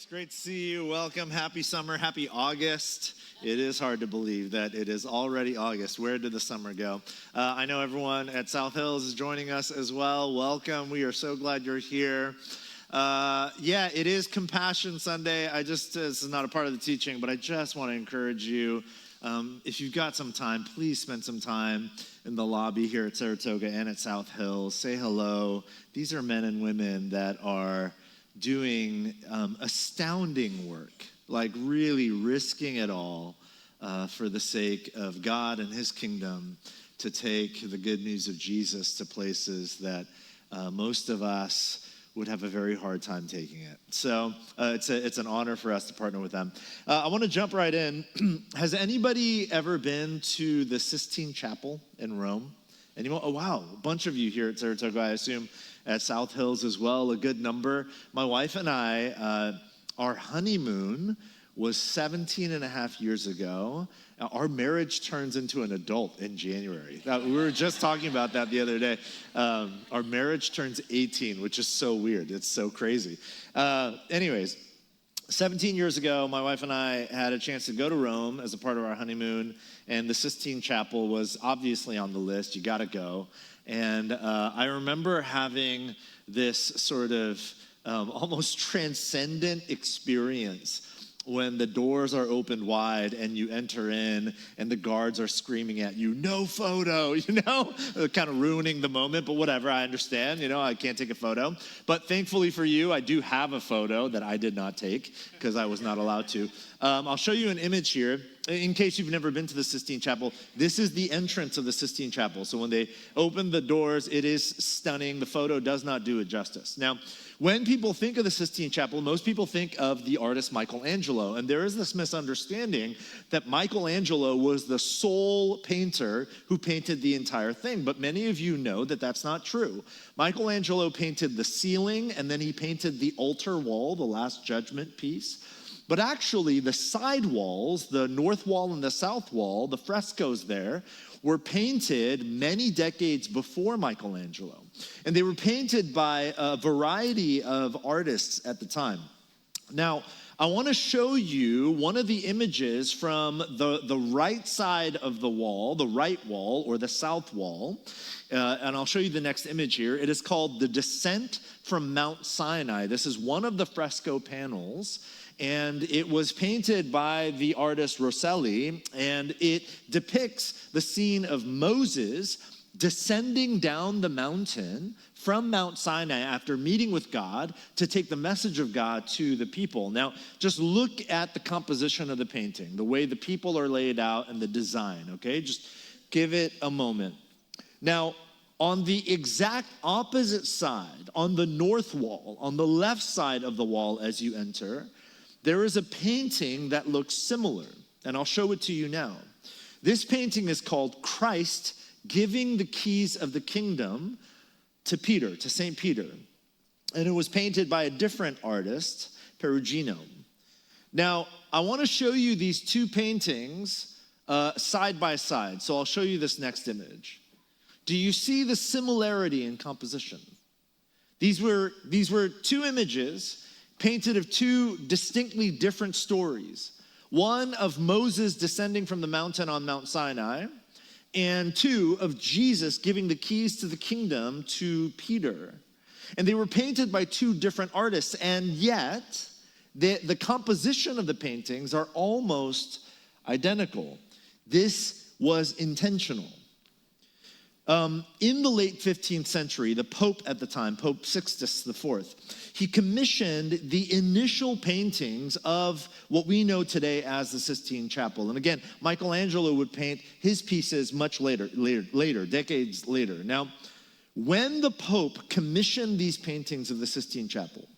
It's great to see you. Welcome. Happy summer. Happy August. It is hard to believe that it is already August. Where did the summer go? I know everyone at South Hills is joining us as well. Welcome. We are so glad you're here. It is Compassion Sunday. This is not a part of the teaching, but I just want to encourage you. If you've got some time, please spend some time in the lobby here at Saratoga and at South Hills. Say hello. These are men and women that are doing astounding work, like really risking it all for the sake of God and his kingdom, to take the good news of Jesus to places that most of us would have a very hard time taking it. So it's an honor for us to partner with them. I want to jump right in. Has anybody ever been to the Sistine Chapel in Rome? Anyone? Oh, wow. A bunch of you here at Saratoga, I assume, at South Hills as well, a good number. My wife and I, our honeymoon was 17 and a half years ago. Our marriage turns into an adult in January. We were just talking about that the other day. Our marriage turns 18, which is so weird. It's so crazy. Anyways, 17 years ago, my wife and I had a chance to go to Rome as a part of our honeymoon, and the Sistine Chapel was obviously on the list. You got to go. And I remember having this sort of almost transcendent experience when the doors are opened wide and you enter in and the guards are screaming at you, "No photo," kind of ruining the moment, but whatever, I understand, I can't take a photo. But thankfully for you, I do have a photo that I did not take because I was not allowed to. I'll show you an image here. In case you've never been to the Sistine Chapel, this is the entrance of the Sistine Chapel. So when they open the doors, it is stunning. The photo does not do it justice. Now, when people think of the Sistine Chapel, most people think of the artist Michelangelo. And there is this misunderstanding that Michelangelo was the sole painter who painted the entire thing. But many of you know that that's not true. Michelangelo painted the ceiling, and then he painted the altar wall, the Last Judgment piece. But actually, the side walls, the north wall and the south wall, the frescoes there, were painted many decades before Michelangelo. And they were painted by a variety of artists at the time. Now, I want to show you one of the images from the right side of the wall, the right wall or the south wall. And I'll show you the next image here. It is called The Descent from Mount Sinai. This is one of the fresco panels. And it was painted by the artist Rosselli, and it depicts the scene of Moses descending down the mountain from Mount Sinai after meeting with God to take the message of God to the people. Now, just look at the composition of the painting, the way the people are laid out and the design, okay? Just give it a moment. Now, on the exact opposite side, on the north wall, on the left side of the wall as you enter, there is a painting that looks similar, and I'll show it to you now. This painting is called Christ Giving the Keys of the Kingdom to Peter, to St. Peter. And it was painted by a different artist, Perugino. Now, I want to show you these two paintings side by side, so I'll show you this next image. Do you see the similarity in composition? These were two images painted of two distinctly different stories. One of Moses descending from the mountain on Mount Sinai, and two of Jesus giving the keys to the kingdom to Peter. And they were painted by two different artists, and yet the composition of the paintings are almost identical. This was intentional. In the late 15th century, the Pope at the time, Pope Sixtus IV, he commissioned the initial paintings of what we know today as the Sistine Chapel. And again, Michelangelo would paint his pieces much later, decades later. Now, when the Pope commissioned these paintings of the Sistine Chapel,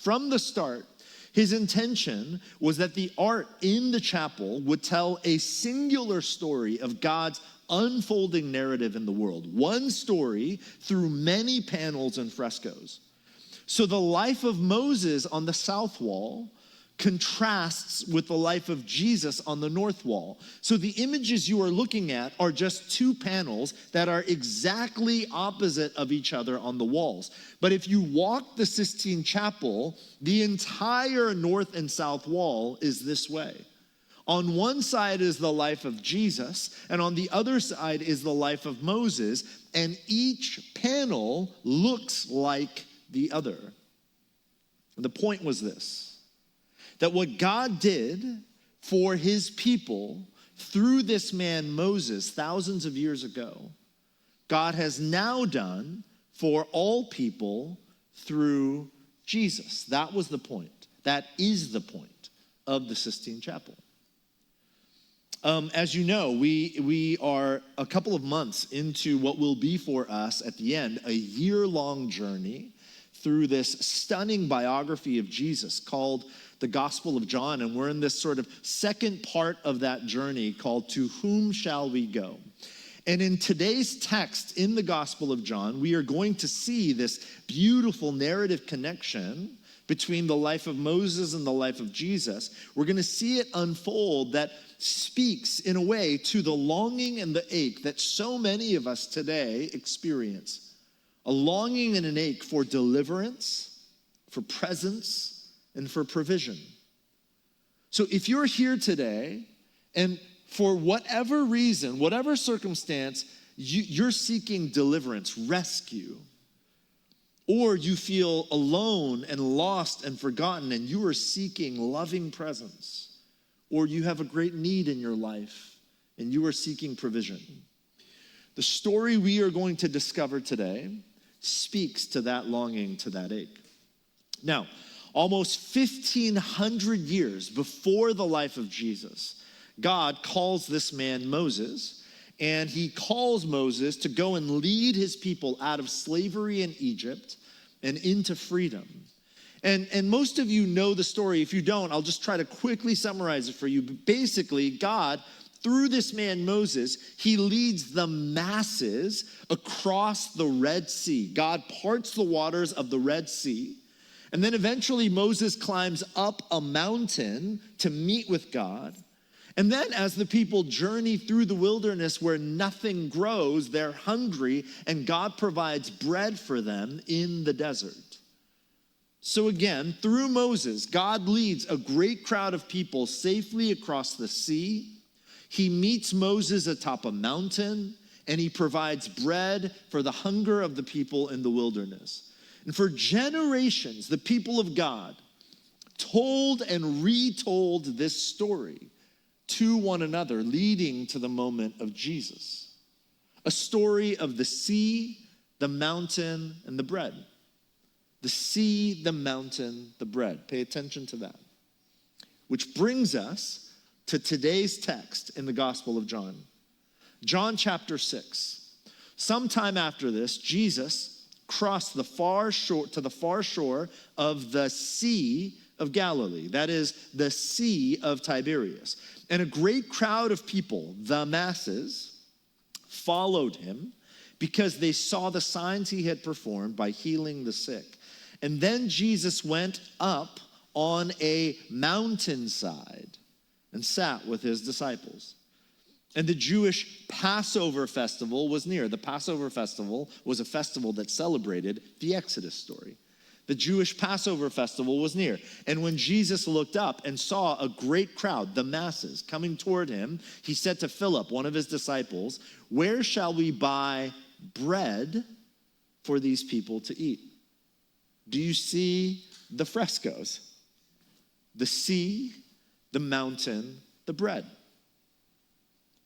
from the start, his intention was that the art in the chapel would tell a singular story of God's unfolding narrative in the world. One story through many panels and frescoes. So the life of Moses on the south wall contrasts with the life of Jesus on the north wall. So the images you are looking at are just two panels that are exactly opposite of each other on the walls. But if you walk the Sistine Chapel, the entire north and south wall is this way. On one side is the life of Jesus, and on the other side is the life of Moses, and each panel looks like the other. The point was this: that what God did for his people through this man Moses thousands of years ago, God has now done for all people through Jesus. That was the point. That is the point of the Sistine Chapel. As you know, we are a couple of months into what will be for us at the end a year-long journey through this stunning biography of Jesus called the Gospel of John, and we're in this sort of second part of that journey called To Whom Shall We Go? And in today's text in the Gospel of John, we are going to see this beautiful narrative connection between the life of Moses and the life of Jesus. We're going to see it unfold that speaks in a way to the longing and the ache that so many of us today experience. A longing and an ache for deliverance, for presence, and for provision. So if you're here today and for whatever reason, whatever circumstance, you're seeking deliverance, rescue, or you feel alone and lost and forgotten and you are seeking loving presence, or you have a great need in your life and you are seeking provision, the story we are going to discover today speaks to that longing, to that ache. Now, almost 1,500 years before the life of Jesus, God calls this man Moses, and he calls Moses to go and lead his people out of slavery in Egypt and into freedom. And most of you know the story. If you don't, I'll just try to quickly summarize it for you. But basically, God, through this man Moses, he leads the masses across the Red Sea. God parts the waters of the Red Sea. And then eventually Moses climbs up a mountain to meet with God. And then as the people journey through the wilderness where nothing grows, they're hungry, and God provides bread for them in the desert. So again, through Moses, God leads a great crowd of people safely across the sea. He meets Moses atop a mountain, and he provides bread for the hunger of the people in the wilderness. And for generations, the people of God told and retold this story to one another, leading to the moment of Jesus. A story of the sea, the mountain, and the bread. The sea, the mountain, the bread. Pay attention to that. Which brings us to today's text in the Gospel of John. John chapter 6. Sometime after this, Jesus crossed to the far shore of the Sea of Galilee. That is the Sea of Tiberias. And a great crowd of people, the masses, followed him because they saw the signs he had performed by healing the sick. And then Jesus went up on a mountainside and sat with his disciples. And the Jewish Passover festival was near. The Passover festival was a festival that celebrated the Exodus story. The Jewish Passover festival was near. And when Jesus looked up and saw a great crowd, the masses, coming toward him, he said to Philip, one of his disciples, "Where shall we buy bread for these people to eat?" Do you see the frescoes? The sea, the mountain, the bread.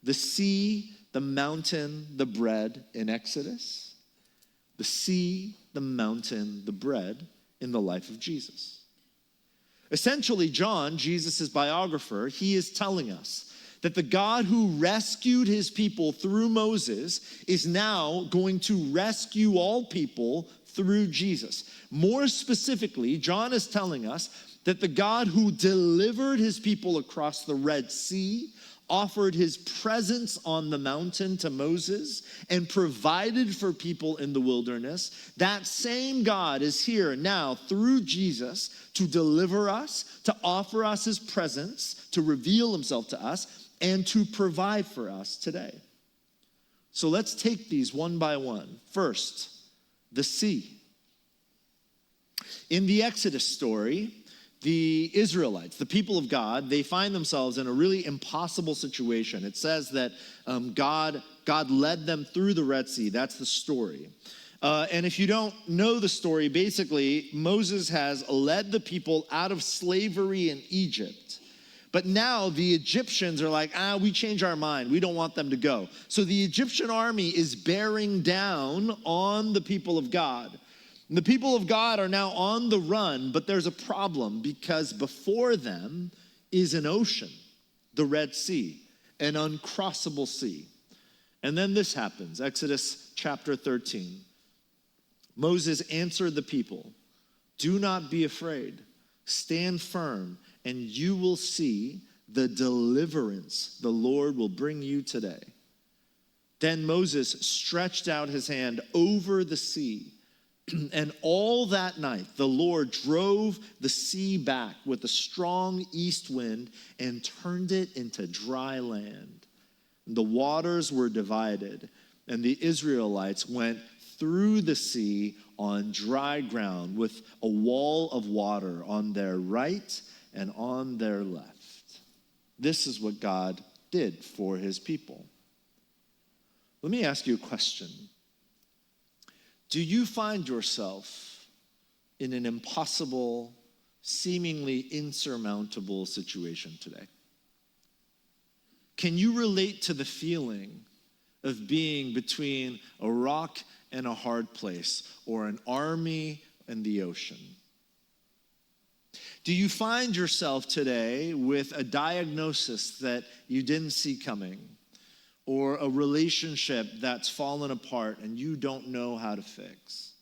The sea, the mountain, the bread in Exodus. The sea, the mountain, the bread in the life of Jesus. Essentially, John, Jesus' biographer, he is telling us that the God who rescued his people through Moses is now going to rescue all people through Jesus. More specifically, John is telling us that the God who delivered his people across the Red Sea offered his presence on the mountain to Moses, and provided for people in the wilderness, that same God is here now through Jesus to deliver us, to offer us his presence, to reveal himself to us, and to provide for us today. So let's take these one by one. First, the sea. In the Exodus story, the Israelites, the people of God, they find themselves in a really impossible situation. It says that God led them through the Red Sea. That's the story. And if you don't know the story, basically, Moses has led the people out of slavery in Egypt. But now the Egyptians are like, we change our mind. We don't want them to go. So the Egyptian army is bearing down on the people of God. And the people of God are now on the run, but there's a problem because before them is an ocean, the Red Sea, an uncrossable sea. And then this happens, Exodus chapter 13. Moses answered the people, "Do not be afraid. Stand firm, and you will see the deliverance the Lord will bring you today." Then Moses stretched out his hand over the sea, and all that night the Lord drove the sea back with a strong east wind and turned it into dry land. The waters were divided, and the Israelites went through the sea on dry ground with a wall of water on their right and on their left. This is what God did for his people. Let me ask you a question. Do you find yourself in an impossible, seemingly insurmountable situation today? Can you relate to the feeling of being between a rock and a hard place, or an army and the ocean? Do you find yourself today with a diagnosis that you didn't see coming, or a relationship that's fallen apart and you don't know how to fix?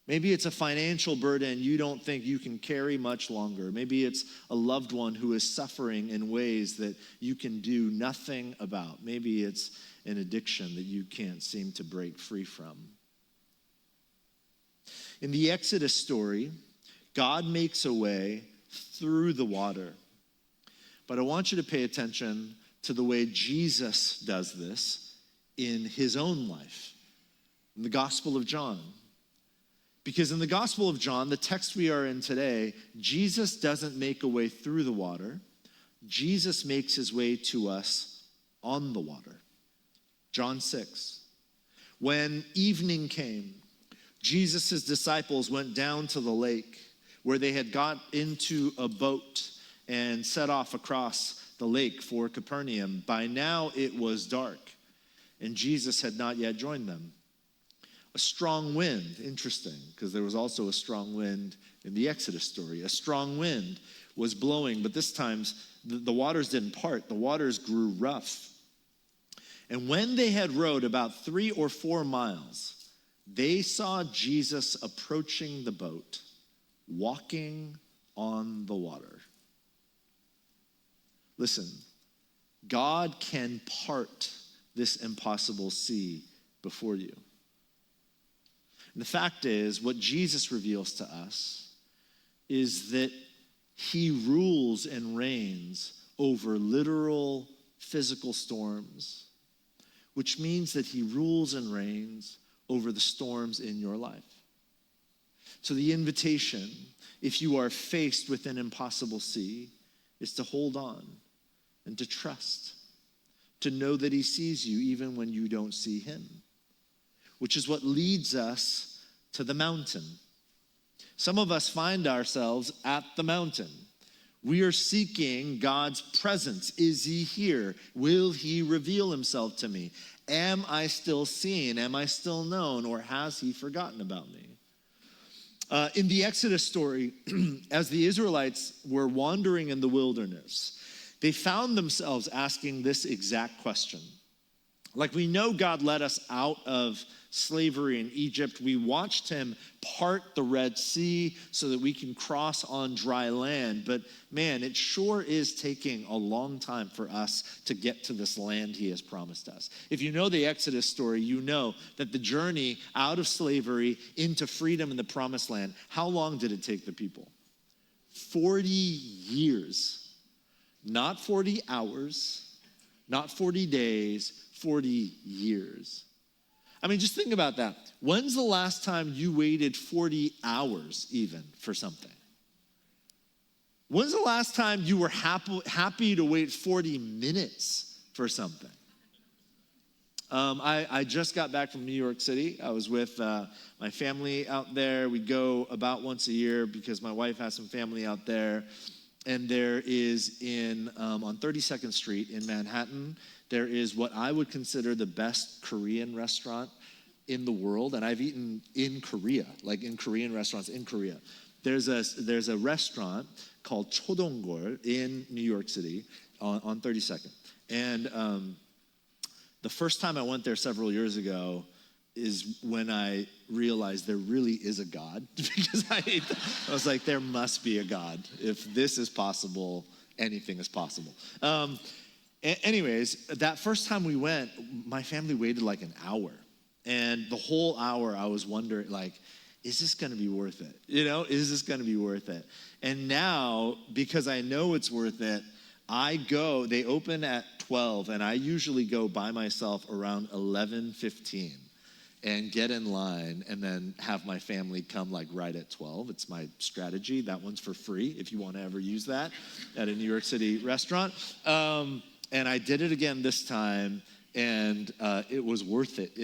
Maybe it's a financial burden you don't think you can carry much longer. Maybe it's a loved one who is suffering in ways that you can do nothing about. Maybe it's an addiction that you can't seem to break free from. In the Exodus story, God makes a way through the water. But I want you to pay attention to the way Jesus does this in his own life, in the Gospel of John. Because in the Gospel of John, the text we are in today, Jesus doesn't make a way through the water. Jesus makes his way to us on the water. John 6. When evening came, Jesus' disciples went down to the lake where they had got into a boat and set off across the lake for Capernaum. By now it was dark, and Jesus had not yet joined them. A strong wind, interesting, because there was also a strong wind in the Exodus story. A strong wind was blowing, but this time the waters didn't part. The waters grew rough. And when they had rowed about 3 or 4 miles, they saw Jesus approaching the boat, walking on the water. Listen, God can part this impossible sea before you. And the fact is, what Jesus reveals to us is that he rules and reigns over literal physical storms, which means that he rules and reigns over the storms in your life. So the invitation, if you are faced with an impossible sea, is to hold on and to trust, to know that he sees you even when you don't see him, which is what leads us to the mountain. Some of us find ourselves at the mountain. We are seeking God's presence. Is he here? Will he reveal himself to me? Am I still seen? Am I still known? Or has he forgotten about me? In the Exodus story, as the Israelites were wandering in the wilderness, they found themselves asking this exact question. Like, we know God led us out of slavery in Egypt. We watched him part the Red Sea so that we can cross on dry land. But man, it sure is taking a long time for us to get to this land he has promised us. If you know the Exodus story, you know that the journey out of slavery into freedom in the promised land, how long did it take the people? 40 years. Not 40 hours, not 40 days, 40 years. I mean, just think about that. When's the last time you waited 40 hours even for something? When's the last time you were happy to wait 40 minutes for something? I just got back from New York City. I was with my family out there. We go about once a year because my wife has some family out there. And there is on 32nd Street in Manhattan, there is what I would consider the best Korean restaurant in the world. And I've eaten in Korea, like in Korean restaurants in Korea. There's a restaurant called Chodonggol in New York City on 32nd. And the first time I went there several years ago is when I realized there really is a God. Because I was like, there must be a God. If this is possible, anything is possible. Anyways, that first time we went, my family waited like an hour. And the whole hour I was wondering, like, is this going to be worth it? Is this going to be worth it? And now, because I know it's worth it, they open at 12, and I usually go by myself around 11:15 and get in line and then have my family come like right at 12. It's my strategy. That one's for free if you want to ever use that at a New York City restaurant. And I did it again this time, and it was worth it,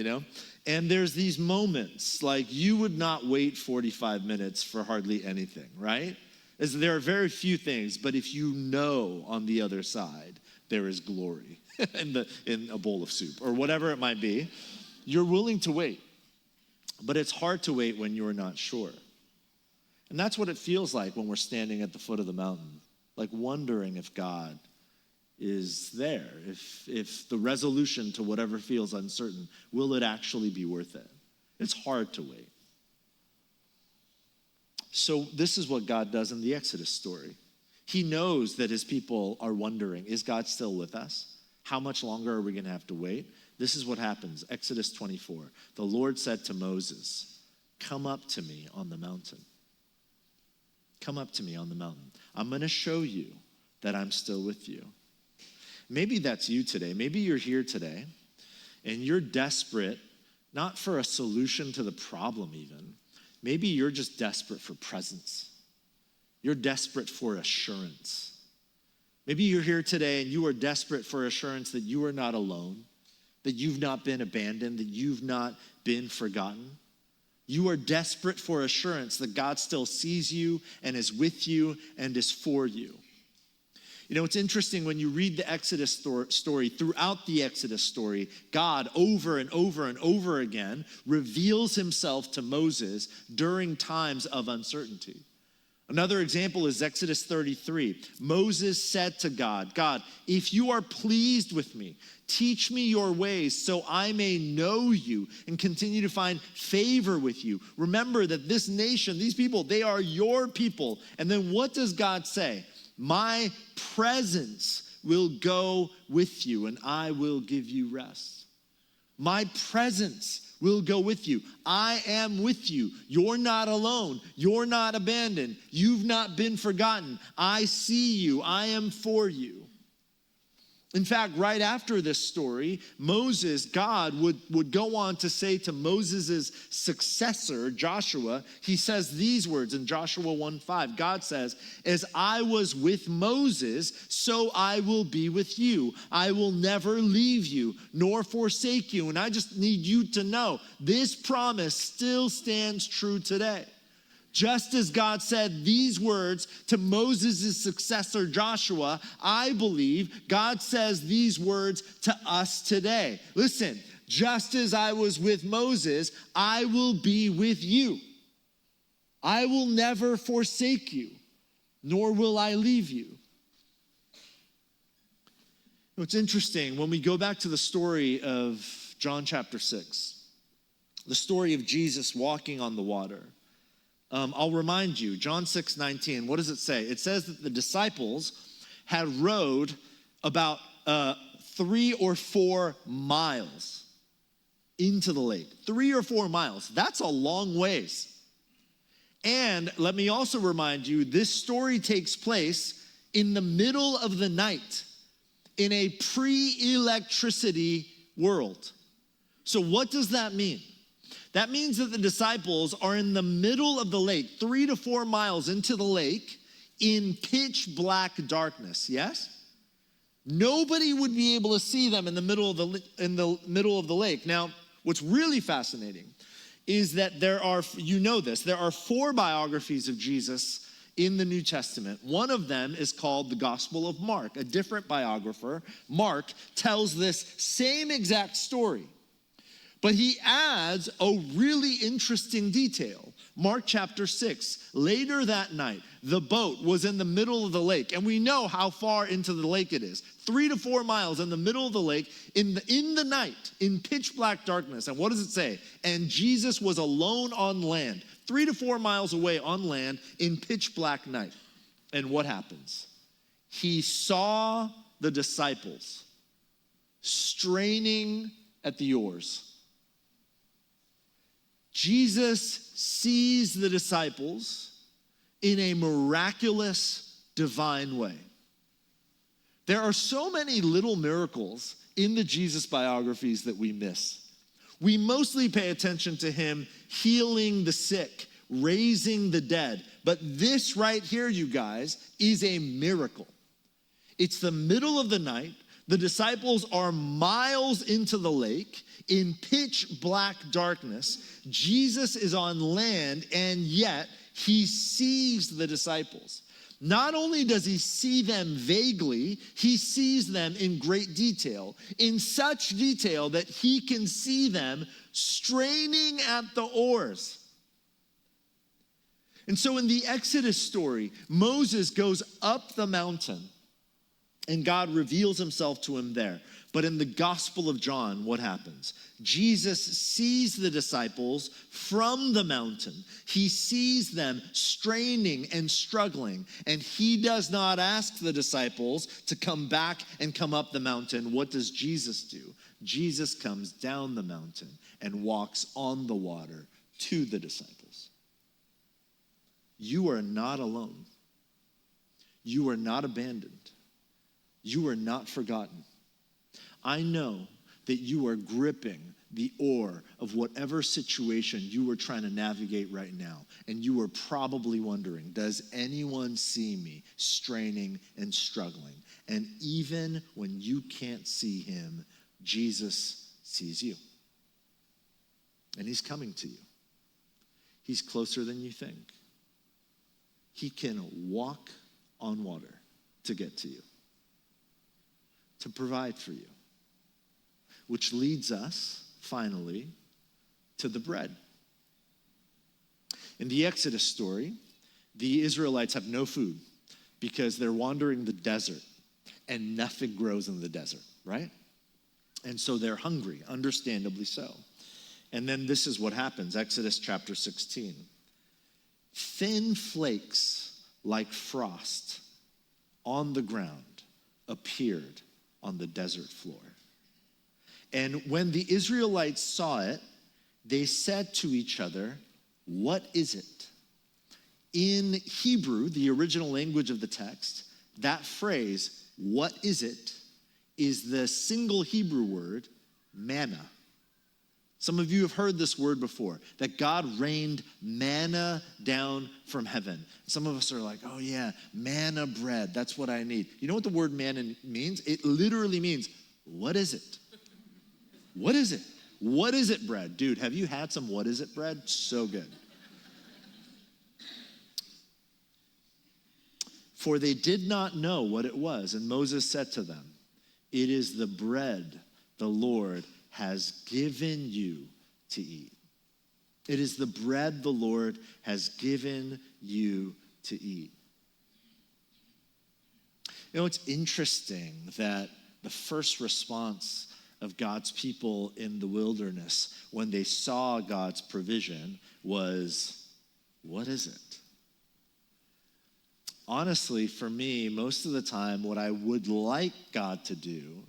And there's these moments, like you would not wait 45 minutes for hardly anything, right? There are very few things, but if you know on the other side, there is glory in a bowl of soup or whatever it might be, you're willing to wait. But it's hard to wait when you're not sure. And that's what it feels like when we're standing at the foot of the mountain, like wondering if God is there, if the resolution to whatever feels uncertain, will it actually be worth it? It's hard to wait. So this is what God does in the Exodus story. He knows that his people are wondering, is God still with us? How much longer are we going to have to wait? This is what happens. Exodus 24. The Lord said to Moses, come up to me on the mountain. Come up to me on the mountain. I'm going to show you that I'm still with you. Maybe that's you today. Maybe you're here today and you're desperate, not for a solution to the problem even. Maybe you're just desperate for presence. You're desperate for assurance. Maybe you're here today and you are desperate for assurance that you are not alone, that you've not been abandoned, that you've not been forgotten. You are desperate for assurance that God still sees you and is with you and is for you. It's interesting when you read the Exodus story, throughout the Exodus story, God over and over and over again reveals himself to Moses during times of uncertainty. Another example is Exodus 33. Moses said to God, God, if you are pleased with me, teach me your ways so I may know you and continue to find favor with you. Remember that this nation, these people, they are your people. And then what does God say? My presence will go with you and I will give you rest. My presence will go with you. I am with you. You're not alone. You're not abandoned. You've not been forgotten. I see you. I am for you. In fact, right after this story, God would go on to say to Moses' successor, Joshua, he says these words in Joshua 1:5. God says, as I was with Moses, so I will be with you. I will never leave you nor forsake you. And I just need you to know this promise still stands true today. Just as God said these words to Moses' successor, Joshua, I believe God says these words to us today. Listen, just as I was with Moses, I will be with you. I will never forsake you, nor will I leave you. It's interesting, when we go back to the story of John chapter 6, the story of Jesus walking on the water. I'll remind you, John 6:19, what does it say? It says that the disciples had rowed about 3 or 4 miles into the lake. 3 or 4 miles. That's a long ways. And let me also remind you, this story takes place in the middle of the night in a pre-electricity world. So what does that mean? That means that the disciples are in the middle of the lake, 3 to 4 miles into the lake, in pitch black darkness, yes? Nobody would be able to see them in the middle of the lake. Now, what's really fascinating is that there are 4 biographies of Jesus in the New Testament. One of them is called the Gospel of Mark. A different biographer, Mark, tells this same exact story. But he adds a really interesting detail. Mark chapter 6, later that night, the boat was in the middle of the lake. And we know how far into the lake it is. 3 to 4 miles in the middle of the lake, in the night, in pitch black darkness. And what does it say? And Jesus was alone on land, 3 to 4 miles away on land, in pitch black night. And what happens? He saw the disciples straining at the oars. Jesus sees the disciples in a miraculous, divine way. There are so many little miracles in the Jesus biographies that we miss. We mostly pay attention to him healing the sick, raising the dead. But this right here, you guys, is a miracle. It's the middle of the night. The disciples are miles into the lake in pitch black darkness. Jesus is on land, and yet he sees the disciples. Not only does he see them vaguely, he sees them in great detail, in such detail that he can see them straining at the oars. And so in the Exodus story, Moses goes up the mountain and God reveals himself to him there. But in the Gospel of John, what happens? Jesus sees the disciples from the mountain. He sees them straining and struggling. And he does not ask the disciples to come back and come up the mountain. What does Jesus do? Jesus comes down the mountain and walks on the water to the disciples. You are not alone. You are not abandoned. You are not forgotten. I know that you are gripping the oar of whatever situation you are trying to navigate right now. And you are probably wondering, does anyone see me straining and struggling? And even when you can't see him, Jesus sees you. And he's coming to you. He's closer than you think. He can walk on water to get to you, to provide for you. Which leads us, finally, to the bread. In the Exodus story, the Israelites have no food because they're wandering the desert and nothing grows in the desert, right? And so they're hungry, understandably so. And then this is what happens, Exodus chapter 16. Thin flakes like frost on the ground appeared on the desert floor. And when the Israelites saw it, they said to each other, "What is it?" In Hebrew, the original language of the text, that phrase, "what is it?" is the single Hebrew word, manna. Some of you have heard this word before, that God rained manna down from heaven. Some of us are like, oh yeah, manna bread, that's what I need. You know what the word manna means? It literally means, what is it? What is it? What is it bread? Dude, have you had some what is it bread? So good. For they did not know what it was. And Moses said to them, "It is the bread the Lord has given you to eat." It is the bread the Lord has given you to eat. You know, it's interesting that the first response of God's people in the wilderness when they saw God's provision was, what is it? Honestly, for me, most of the time, what I would like God to do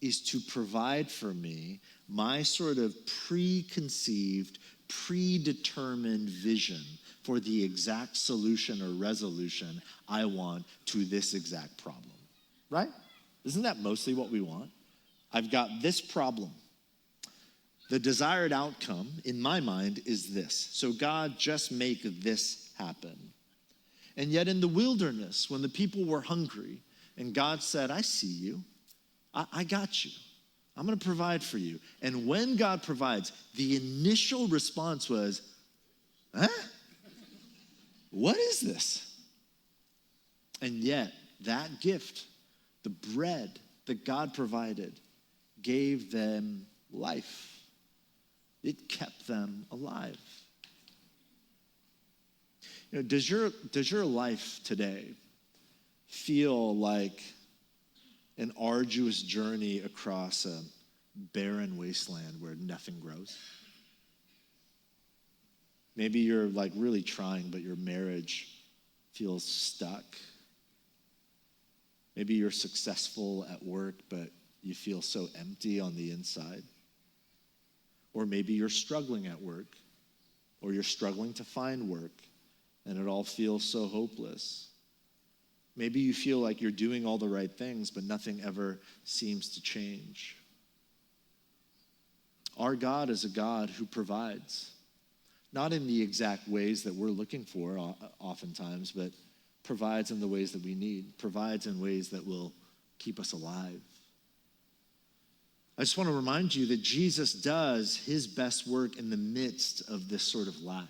is to provide for me my sort of preconceived, predetermined vision for the exact solution or resolution I want to this exact problem, right? Isn't that mostly what we want? I've got this problem. The desired outcome, in my mind, is this. So God, just make this happen. And yet in the wilderness, when the people were hungry, and God said, I see you, I got you. I'm going to provide for you. And when God provides, the initial response was, huh? What is this? And yet, that gift, the bread that God provided, gave them life. It kept them alive. You know, does your life today feel like an arduous journey across a barren wasteland where nothing grows? Maybe you're like really trying, but your marriage feels stuck. Maybe you're successful at work, but you feel so empty on the inside. Or maybe you're struggling at work, or you're struggling to find work, and it all feels so hopeless. Maybe you feel like you're doing all the right things, but nothing ever seems to change. Our God is a God who provides, not in the exact ways that we're looking for oftentimes, but provides in the ways that we need, provides in ways that will keep us alive. I just want to remind you that Jesus does his best work in the midst of this sort of lack.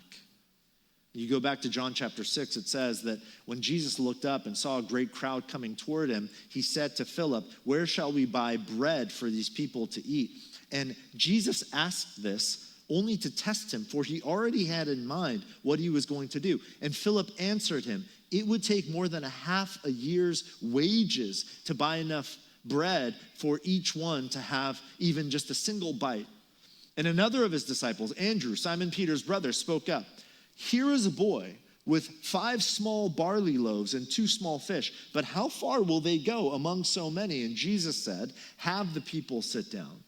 You go back to John chapter 6, it says that when Jesus looked up and saw a great crowd coming toward him, he said to Philip, where shall we buy bread for these people to eat? And Jesus asked this only to test him, for he already had in mind what he was going to do. And Philip answered him, it would take more than a half a year's wages to buy enough bread for each one to have even just a single bite. And another of his disciples, Andrew, Simon Peter's brother, spoke up. Here is a boy with 5 small barley loaves and 2 small fish, but how far will they go among so many? And Jesus said, have the people sit down.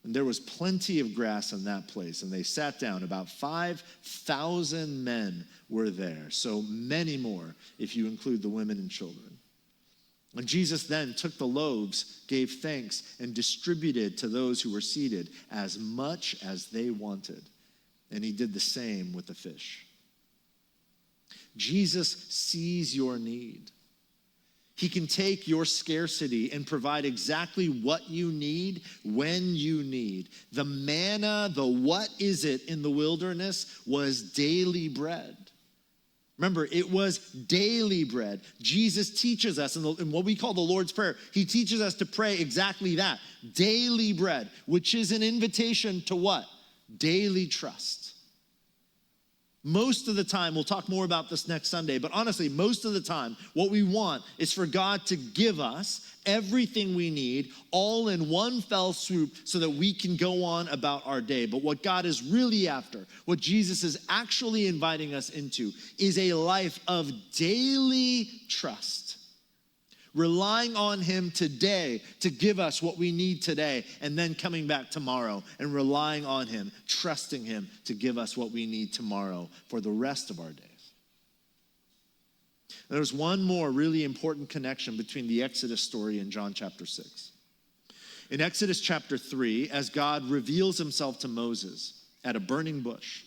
And there was plenty of grass in that place, and they sat down. About 5,000 men were there, so many more if you include the women and children. And Jesus then took the loaves, gave thanks, and distributed to those who were seated as much as they wanted. And he did the same with the fish. Jesus sees your need. He can take your scarcity and provide exactly what you need when you need. The manna, the what is it in the wilderness was daily bread. Remember, it was daily bread. Jesus teaches us in what we call the Lord's Prayer. He teaches us to pray exactly that. Daily bread, which is an invitation to what? Daily trust. Most of the time, we'll talk more about this next Sunday, but honestly, most of the time, what we want is for God to give us everything we need all in one fell swoop so that we can go on about our day. But what God is really after, what Jesus is actually inviting us into, is a life of daily trust. Relying on him today to give us what we need today, and then coming back tomorrow and relying on him, trusting him to give us what we need tomorrow for the rest of our days. There's one more really important connection between the Exodus story and John chapter 6. In Exodus chapter 3, as God reveals himself to Moses at a burning bush,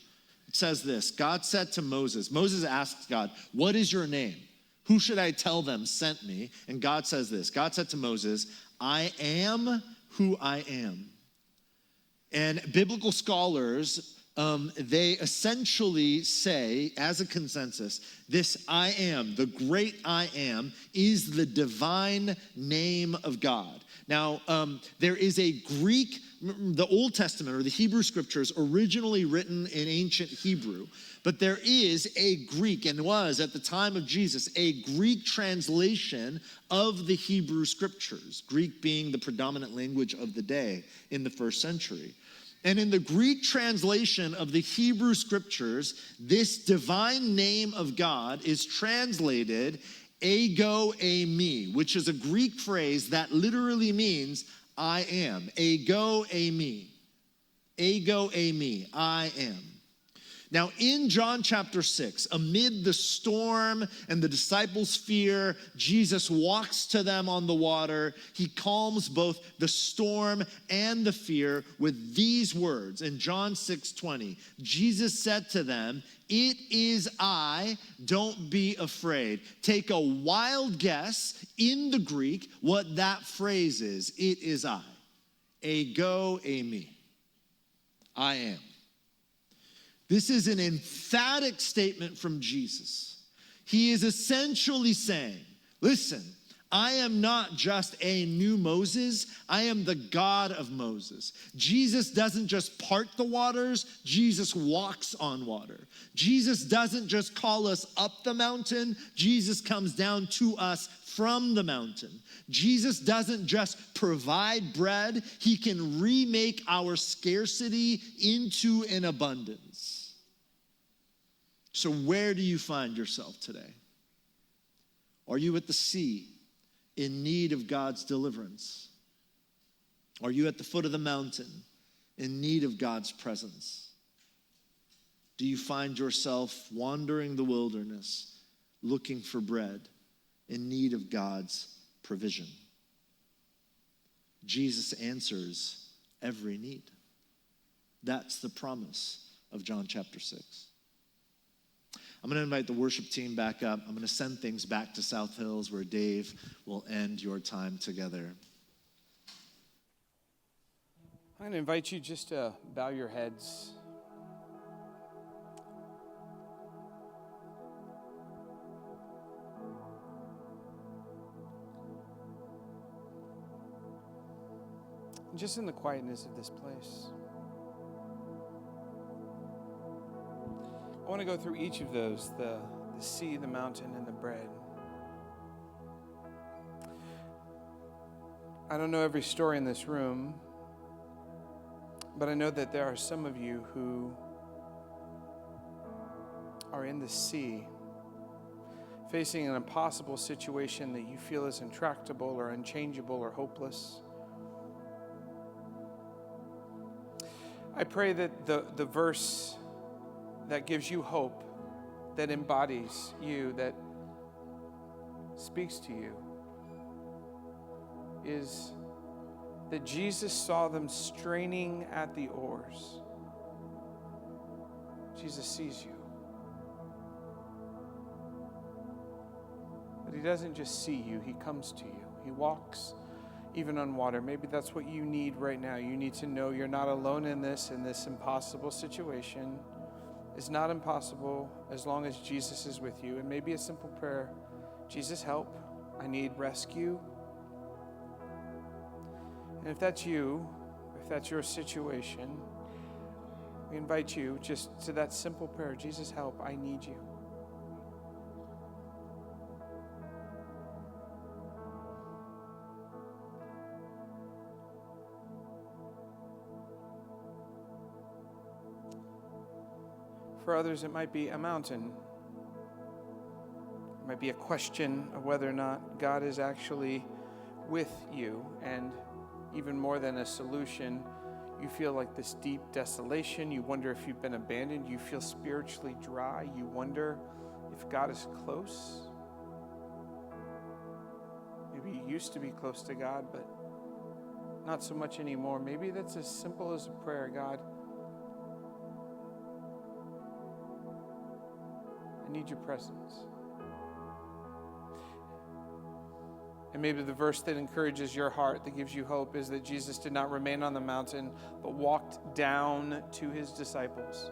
it says this, God said to Moses asked God, what is your name? Who should I tell them sent me? And God says this. God said to Moses, I am who I am. And biblical scholars they essentially say, as a consensus, this I am, the great I am, is the divine name of God. Now, there is a Greek, the Old Testament or the Hebrew scriptures originally written in ancient Hebrew, but there is a Greek, and was at the time of Jesus, a Greek translation of the Hebrew scriptures, Greek being the predominant language of the day in the first century. And in the Greek translation of the Hebrew scriptures, this divine name of God is translated ego eimi, which is a Greek phrase that literally means I am. Ego eimi. Ego eimi. I am. Now, in John chapter 6, amid the storm and the disciples' fear, Jesus walks to them on the water. He calms both the storm and the fear with these words. In John 6:20, Jesus said to them, "It is I, don't be afraid." Take a wild guess in the Greek what that phrase is. It is I. Ego eimi. I am. This is an emphatic statement from Jesus. He is essentially saying, listen, I am not just a new Moses, I am the God of Moses. Jesus doesn't just part the waters, Jesus walks on water. Jesus doesn't just call us up the mountain, Jesus comes down to us from the mountain. Jesus doesn't just provide bread, he can remake our scarcity into an abundance. So where do you find yourself today? Are you at the sea in need of God's deliverance? Are you at the foot of the mountain in need of God's presence? Do you find yourself wandering the wilderness looking for bread in need of God's provision? Jesus answers every need. That's the promise of John chapter 6. I'm going to invite the worship team back up. I'm going to send things back to South Hills where Dave will end your time together. I'm going to invite you just to bow your heads. Just in the quietness of this place. I want to go through each of those, the sea, the mountain, and the bread. I don't know every story in this room, but I know that there are some of you who are in the sea, facing an impossible situation that you feel is intractable or unchangeable or hopeless. I pray that the verse that gives you hope, that embodies you, that speaks to you, is that Jesus saw them straining at the oars. Jesus sees you. But he doesn't just see you, he comes to you. He walks even on water. Maybe that's what you need right now. You need to know you're not alone in this impossible situation. It's not impossible as long as Jesus is with you. And maybe a simple prayer, Jesus, help. I need rescue. And if that's you, if that's your situation, we invite you just to that simple prayer, Jesus, help. I need you. For others, it might be a mountain. It might be a question of whether or not God is actually with you. And even more than a solution, you feel like this deep desolation. You wonder if you've been abandoned. You feel spiritually dry. You wonder if God is close. Maybe you used to be close to God, but not so much anymore. Maybe that's as simple as a prayer. God, I need your presence. And maybe the verse that encourages your heart, that gives you hope, is that Jesus did not remain on the mountain, but walked down to his disciples.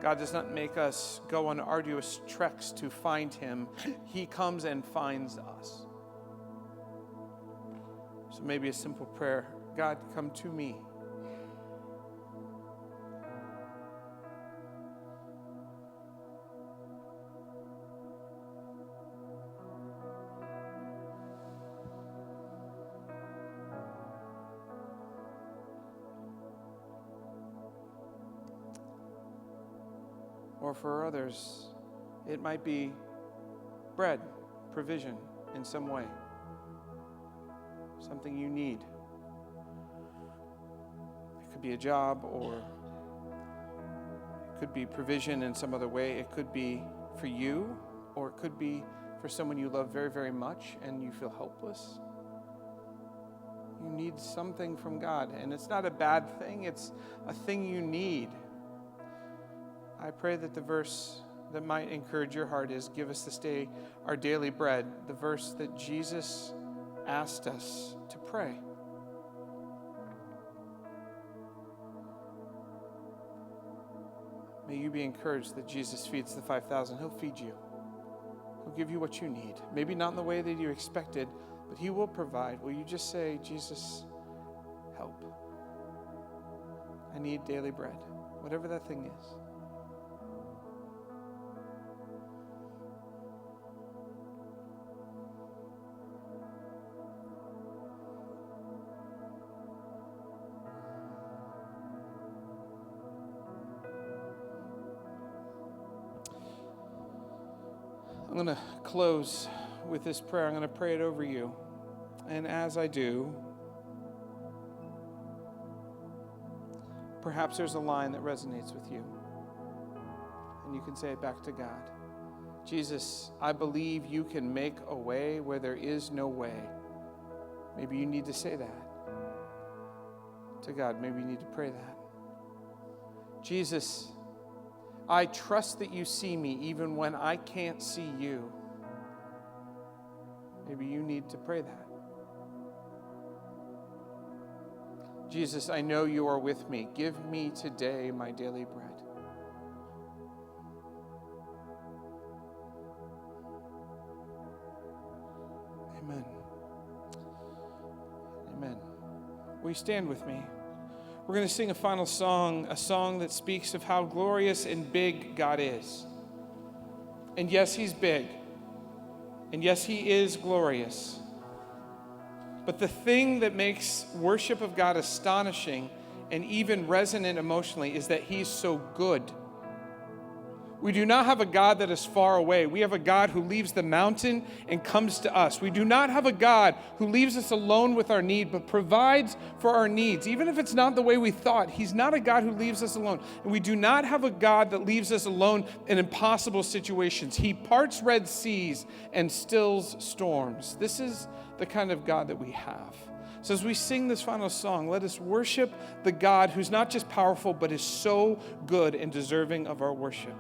God does not make us go on arduous treks to find him. He comes and finds us. So maybe a simple prayer: God, come to me. Or for others, it might be bread, provision in some way, something you need. It could be a job, or it could be provision in some other way. It could be for you, or it could be for someone you love very, very much and you feel helpless. You need something from God, and it's not a bad thing. It's a thing you need. I pray that the verse that might encourage your heart is, give us this day our daily bread, the verse that Jesus asked us to pray. May you be encouraged that Jesus feeds the 5,000. He'll feed you. He'll give you what you need. Maybe not in the way that you expected, but he will provide. Will you just say, Jesus, help. I need daily bread, whatever that thing is. I'm going to close with this prayer. I'm going to pray it over you. And as I do, perhaps there's a line that resonates with you. And you can say it back to God. Jesus, I believe you can make a way where there is no way. Maybe you need to say that to God. Maybe you need to pray that. Jesus, I trust that you see me even when I can't see you. Maybe you need to pray that. Jesus, I know you are with me. Give me today my daily bread. Amen. Amen. Will you stand with me? We're going to sing a final song, a song that speaks of how glorious and big God is. And yes, he's big. And yes, he is glorious. But the thing that makes worship of God astonishing and even resonant emotionally is that he's so good. We do not have a God that is far away. We have a God who leaves the mountain and comes to us. We do not have a God who leaves us alone with our need, but provides for our needs. Even if it's not the way we thought, he's not a God who leaves us alone. And we do not have a God that leaves us alone in impossible situations. He parts Red Seas and stills storms. This is the kind of God that we have. So as we sing this final song, let us worship the God who's not just powerful, but is so good and deserving of our worship.